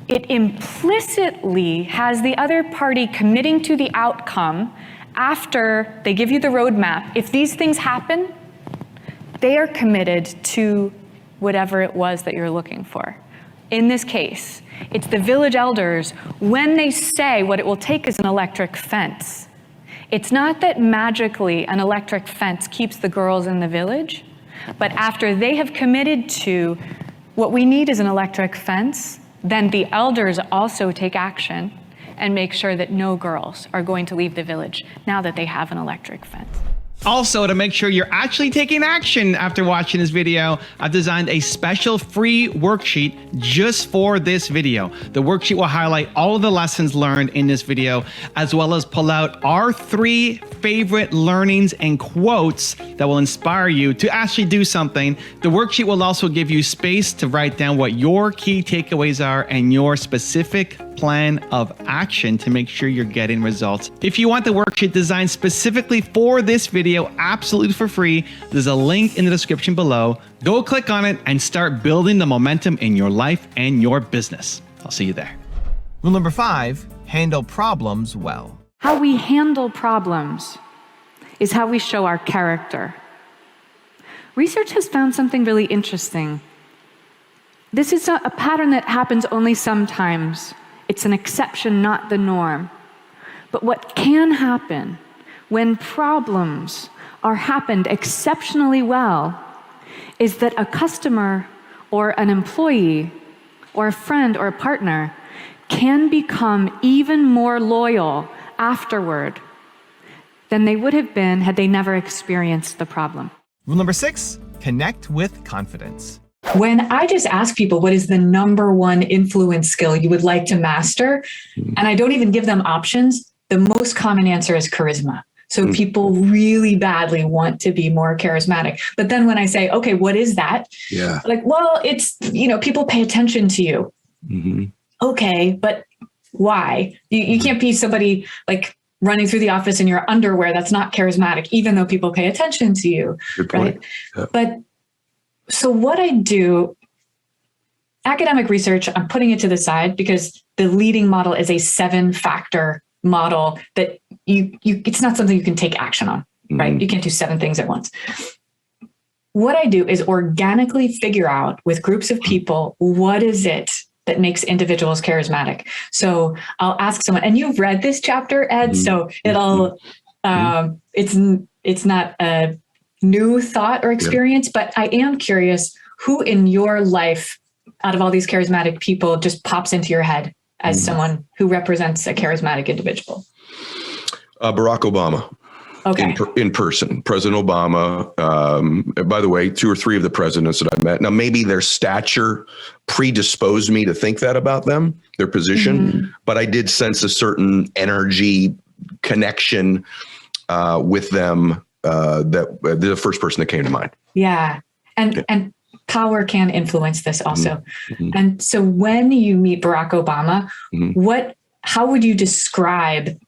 it implicitly has the other party committing to the outcome after they give you the roadmap. If these things happen, they are committed to whatever it was that you're looking for. In this case, it's the village elders, when they say what it will take is an electric fence. It's not that magically an electric fence keeps the girls in the village, but after they have committed to what we need is an electric fence, then the elders also take action and make sure that no girls are going to leave the village now that they have an electric fence. Also, to make sure you're actually taking action after watching this video, I've designed a special free worksheet just for this video. The worksheet will highlight all of the lessons learned in this video, as well as pull out our 3 favorite learnings and quotes that will inspire you to actually do something. The worksheet will also give you space to write down what your key takeaways are and your specific plan of action to make sure you're getting results. If you want the worksheet designed specifically for this video, absolutely for free, there's a link in the description below. Go click on it and start building the momentum in your life and your business. I'll see you there. Rule number 5, handle problems well. How we handle problems is how we show our character. Research has found something really interesting. This is a pattern that happens only sometimes. It's an exception, not the norm. But what can happen when problems are happened exceptionally well is that a customer or an employee or a friend or a partner can become even more loyal afterward than they would have been had they never experienced the problem. Rule number 6, connect with confidence. When I just ask people, what is the number one influence skill you would like to master? And I don't even give them options. The most common answer is charisma. So people really badly want to be more charismatic. But then when I say, okay, what is that? Yeah. Like, well, it's, people pay attention to you. Mm-hmm. Okay, but why? You can't be somebody like running through the office in your underwear. That's not charismatic, even though people pay attention to you. Good point. Right? Yeah. But so what I do, academic research, I'm putting it to the side because the leading model is a 7-factor model that it's not something you can take action on, right? You can't do 7 things at once. What I do is organically figure out with groups of people, what is it that makes individuals charismatic? So I'll ask someone, and you've read this chapter, Ed, so it'll, it's not a new thought or experience, but I am curious who in your life out of all these charismatic people just pops into your head as someone who represents a charismatic individual? Barack Obama. Okay. In person, President Obama. By the way, 2 or 3 of the presidents that I met. Now, maybe their stature predisposed me to think that about them, their position, but I did sense a certain energy connection with them. That the first person that came to mind. Yeah, and power can influence this also. And so when you meet Barack Obama, how would you describe,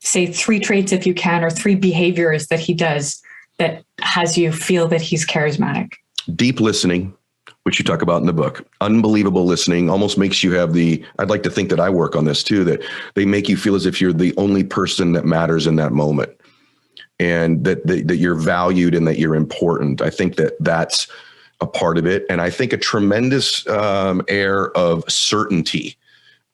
say, 3 traits, if you can, or 3 behaviors that he does that has you feel that he's charismatic? Deep listening, which you talk about in the book. Unbelievable listening almost makes you have I'd like to think that I work on this too, that they make you feel as if you're the only person that matters in that moment, and that you're valued and that you're important. I think that that's a part of it. And I think a tremendous air of certainty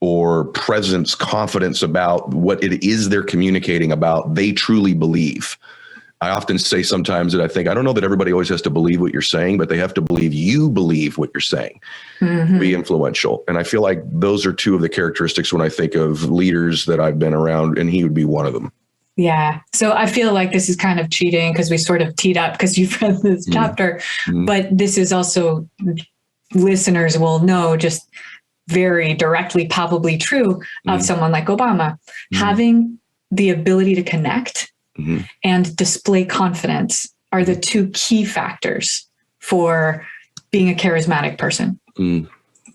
or presence, confidence about what it is they're communicating about, they truly believe. I often say sometimes that I don't know that everybody always has to believe what you're saying, but they have to believe you believe what you're saying, be influential. And I feel like those are 2 of the characteristics when I think of leaders that I've been around, and he would be one of them. Yeah. So I feel like this is kind of cheating because we sort of teed up because you've read this chapter, but this is also, listeners will know, just very directly, probably true of someone like Obama, having the ability to connect and display confidence are the 2 key factors for being a charismatic person.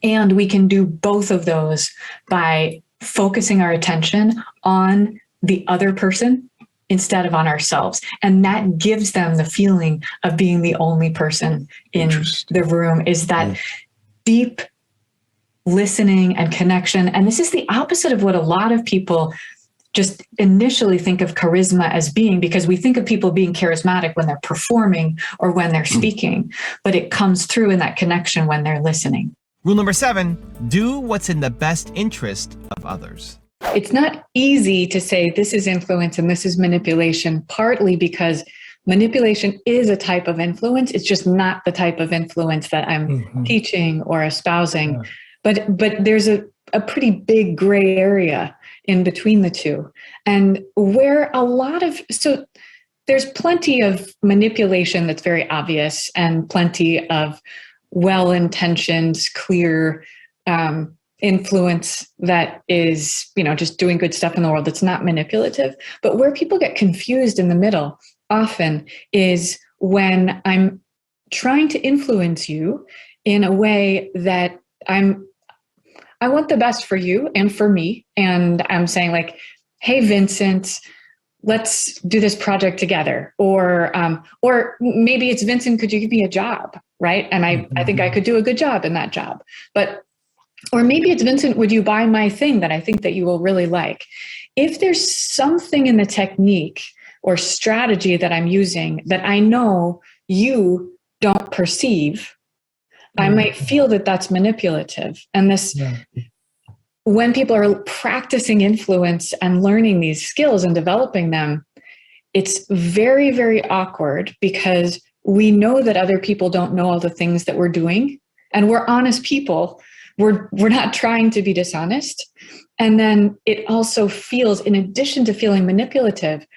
And we can do both of those by focusing our attention on the other person instead of on ourselves. And that gives them the feeling of being the only person in the room, is that deep listening and connection. And this is the opposite of what a lot of people just initially think of charisma as being, because we think of people being charismatic when they're performing or when they're speaking, but it comes through in that connection when they're listening. Rule number 7, do what's in the best interest of others. It's not easy to say this is influence and this is manipulation, partly because manipulation is a type of influence. It's just not the type of influence that I'm teaching or espousing. But there's a pretty big gray area in between the 2. And where so there's plenty of manipulation that's very obvious and plenty of well-intentioned, clear influence that is, just doing good stuff in the world that's not manipulative. But where people get confused in the middle often is when I'm trying to influence you in a way that I want the best for you and for me. And I'm saying like, hey, Vincent, let's do this project together. Or maybe it's, Vincent, could you give me a job? Right. And I think I could do a good job in that job. Or maybe it's, Vincent, would you buy my thing that I think that you will really like? If there's something in the technique or strategy that I'm using that I know you don't perceive, I might feel that that's manipulative. And when people are practicing influence and learning these skills and developing them, it's very, very awkward because we know that other people don't know all the things that we're doing, and we're honest people. We're not trying to be dishonest. And then it also feels, in addition to feeling manipulative,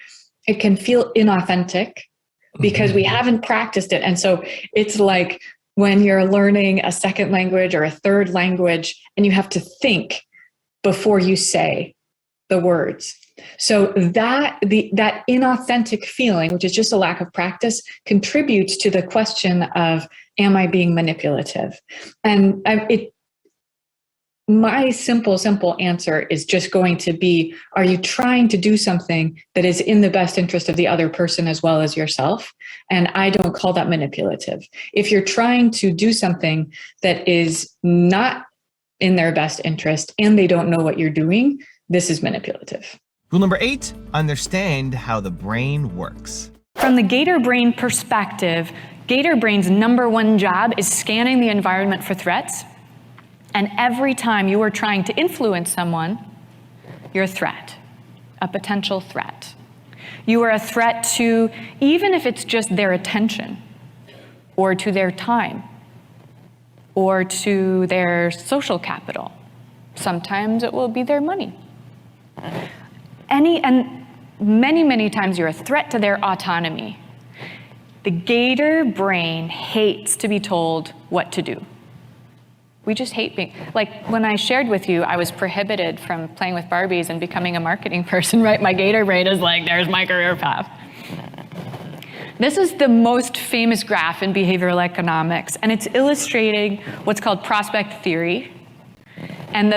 it can feel inauthentic because we haven't practiced it. And so it's like when you're learning a second language or a third language, and you have to think before you say the words. So that inauthentic feeling, which is just a lack of practice, contributes to the question of, am I being manipulative? And my simple answer is just going to be, are you trying to do something that is in the best interest of the other person as well as yourself? And I don't call that manipulative. If you're trying to do something that is not in their best interest and they don't know what you're doing, this is manipulative. Rule number 8, understand how the brain works. From the gator brain perspective, gator brain's number one job is scanning the environment for threats. And every time you are trying to influence someone, you're a threat, a potential threat. You are a threat to, even if it's just their attention, or to their time, or to their social capital. Sometimes it will be their money. And many times you're a threat to their autonomy. The gator brain hates to be told what to do. We just hate being, like when I shared with you, I was prohibited from playing with Barbies and becoming a marketing person, right? My gator brain is like, there's my career path. This is the most famous graph in behavioral economics, and it's illustrating what's called prospect theory. And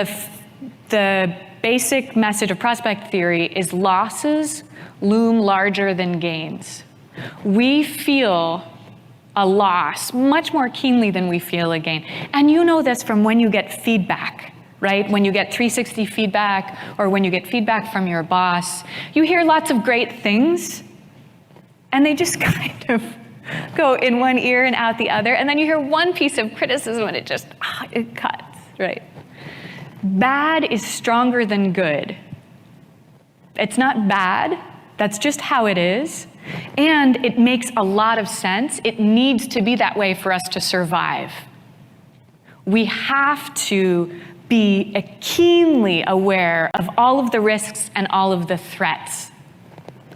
the basic message of prospect theory is losses loom larger than gains. We feel a loss much more keenly than we feel a gain. And you know this from when you get feedback, right? When you get 360 feedback or when you get feedback from your boss, you hear lots of great things and they just kind of go in one ear and out the other. And then you hear one piece of criticism and it just, it cuts, right? Bad is stronger than good. It's not bad, that's just how it is. And it makes a lot of sense. It needs to be that way for us to survive. We have to be keenly aware of all of the risks and all of the threats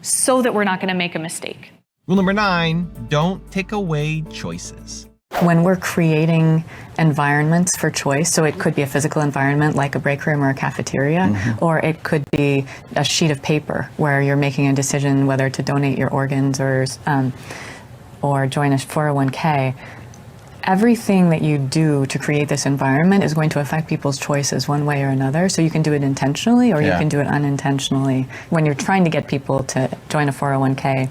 so that we're not going to make a mistake. Rule number 9, don't take away choices. When we're creating environments for choice, so it could be a physical environment like a break room or a cafeteria, or it could be a sheet of paper where you're making a decision whether to donate your organs or join a 401k. Everything that you do to create this environment is going to affect people's choices one way or another. So you can do it intentionally or you can do it unintentionally. When you're trying to get people to join a 401k,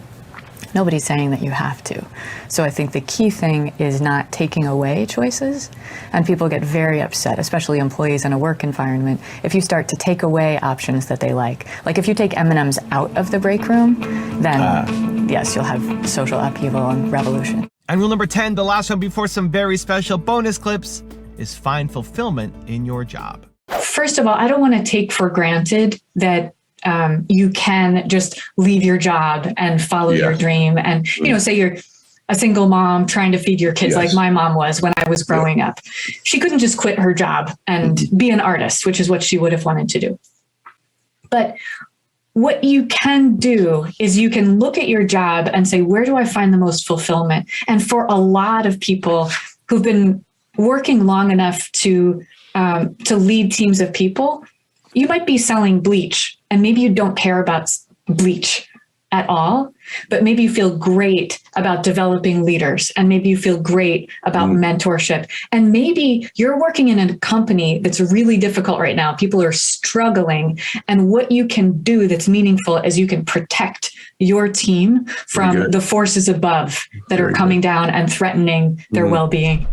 nobody's saying that you have to. So I think the key thing is not taking away choices, and people get very upset, especially employees in a work environment, if you start to take away options that they like. Like if you take M&Ms out of the break room, then yes, you'll have social upheaval and revolution. And rule number 10, the last one before some very special bonus clips, is find fulfillment in your job. First of all, I don't want to take for granted that you can just leave your job and follow your dream. And, say you're a single mom trying to feed your kids like my mom was when I was growing up. She couldn't just quit her job and be an artist, which is what she would have wanted to do. But what you can do is you can look at your job and say, where do I find the most fulfillment? And for a lot of people who've been working long enough to lead teams of people, you might be selling bleach and maybe you don't care about bleach at all, but maybe you feel great about developing leaders and maybe you feel great about mentorship. And maybe you're working in a company that's really difficult right now. People are struggling. And what you can do that's meaningful is you can protect your team from the forces above that are coming down and threatening their well-being.